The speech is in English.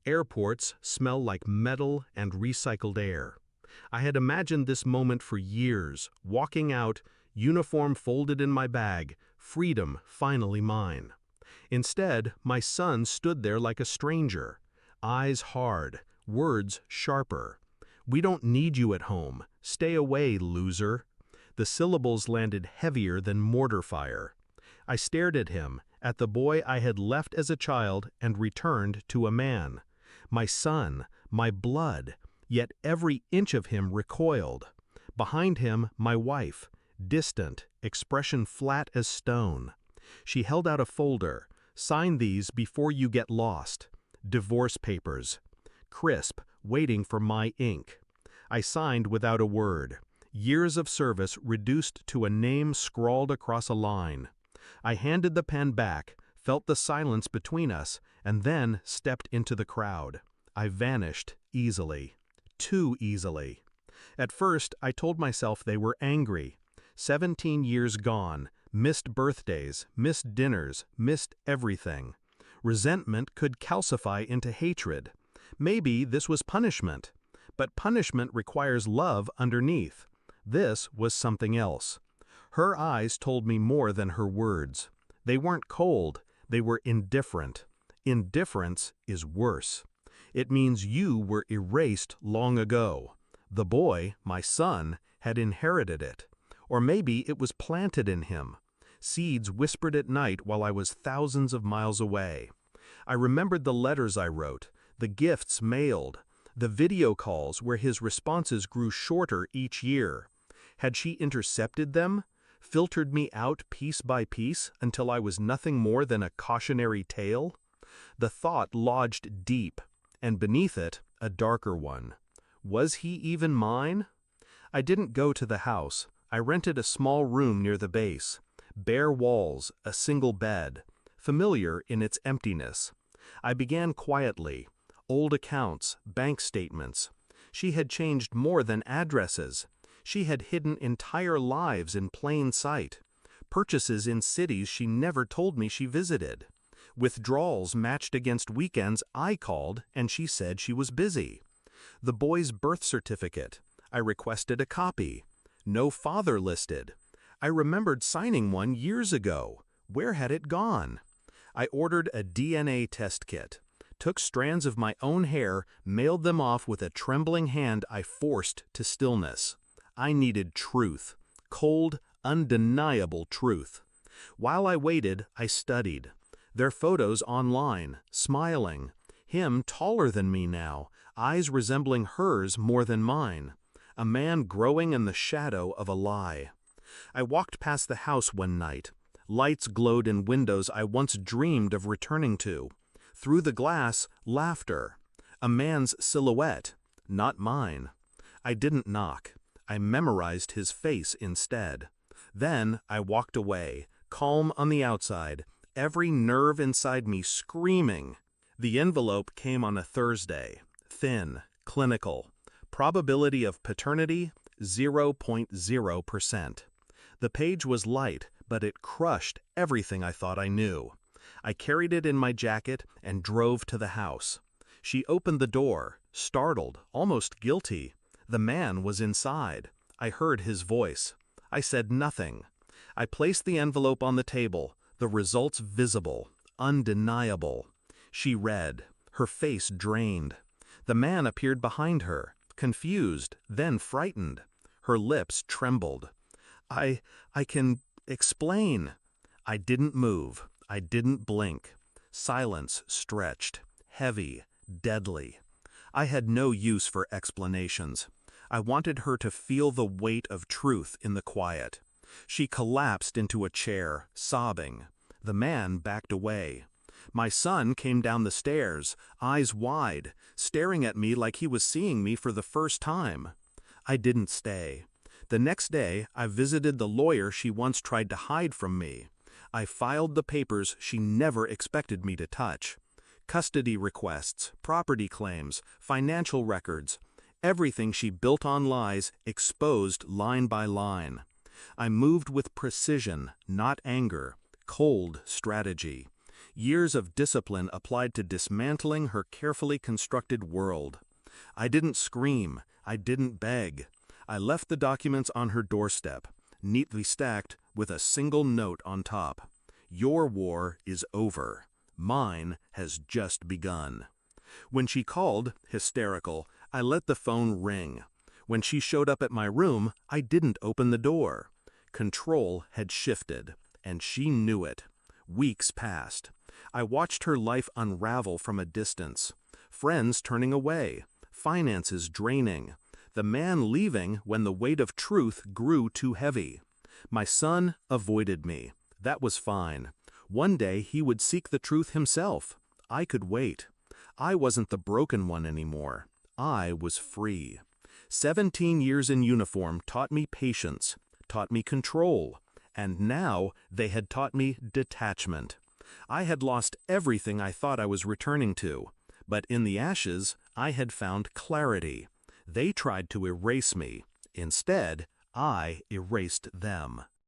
Airports smell like metal and recycled air. I had imagined this moment for years, walking out, uniform folded in my bag, freedom finally mine. Instead, my son stood there like a stranger, eyes hard, words sharper. "We don't need you at home. Stay away, loser." The syllables landed heavier than mortar fire. I stared at him, at the boy I had left as a child and returned to a man. My son, my blood, yet every inch of him recoiled. Behind him, my wife, distant, expression flat as stone. She held out a folder. "Sign these before you get lost." Divorce papers. Crisp, waiting for my ink. I signed without a word. Years of service reduced to a name scrawled across a line. I handed the pen back, felt the silence between us, and then stepped into the crowd. I vanished easily. Too easily. At first, I told myself they were angry. 17 years gone, missed birthdays, missed dinners, missed everything. Resentment could calcify into hatred. Maybe this was punishment. But punishment requires love underneath. This was something else. Her eyes told me more than her words. They weren't cold, they were indifferent. Indifference is worse. It means you were erased long ago. The boy, my son, had inherited it. Or maybe it was planted in him. Seeds whispered at night while I was thousands of miles away. I remembered the letters I wrote, the gifts mailed, the video calls where his responses grew shorter each year. Had she intercepted them? Filtered me out piece by piece until I was nothing more than a cautionary tale? The thought lodged deep, and beneath it, a darker one. Was he even mine? I didn't go to the house. I rented a small room near the base. Bare walls, a single bed, familiar in its emptiness. I began quietly. Old accounts, bank statements. She had changed more than addresses. She had hidden entire lives in plain sight. Purchases in cities she never told me she visited. Withdrawals matched against weekends I called and she said she was busy. The boy's birth certificate. I requested a copy. No father listed. I remembered signing one years ago. Where had it gone? I ordered a DNA test kit. Took strands of my own hair, mailed them off with a trembling hand I forced to stillness. I needed truth. Cold, undeniable truth. While I waited, I studied. Their photos online, smiling. Him taller than me now, eyes resembling hers more than mine. A man growing in the shadow of a lie. I walked past the house one night. Lights glowed in windows I once dreamed of returning to. Through the glass, laughter. A man's silhouette, not mine. I didn't knock. I memorized his face instead. Then I walked away, calm on the outside, every nerve inside me screaming. The envelope came on a Thursday, thin, clinical. Probability of paternity, 0.0%. The page was light, but it crushed everything I thought I knew. I carried it in my jacket and drove to the house. She opened the door, startled, almost guilty. The man was inside. I heard his voice. I said nothing. I placed the envelope on the table, the results visible, undeniable. She read, her face drained. The man appeared behind her, confused, then frightened. Her lips trembled. I can explain." I didn't move. I didn't blink. Silence stretched, heavy, deadly. I had no use for explanations. I wanted her to feel the weight of truth in the quiet. She collapsed into a chair, sobbing. The man backed away. My son came down the stairs, eyes wide, staring at me like he was seeing me for the first time. I didn't stay. The next day, I visited the lawyer she once tried to hide from me. I filed the papers she never expected me to touch. Custody requests, property claims, financial records. Everything she built on lies, exposed line by line. I moved with precision, not anger, cold strategy. Years of discipline applied to dismantling her carefully constructed world. I didn't scream. I didn't beg. I left the documents on her doorstep, neatly stacked with a single note on top. Your war is over. Mine has just begun. When she called, hysterical, I let the phone ring. When she showed up at my room, I didn't open the door. Control had shifted, and she knew it. Weeks passed. I watched her life unravel from a distance. Friends turning away, finances draining, the man leaving when the weight of truth grew too heavy. My son avoided me. That was fine. One day he would seek the truth himself. I could wait. I wasn't the broken one anymore. I was free. 17 years in uniform taught me patience, taught me control, and now they had taught me detachment. I had lost everything I thought I was returning to, but in the ashes, I had found clarity. They tried to erase me. Instead, I erased them.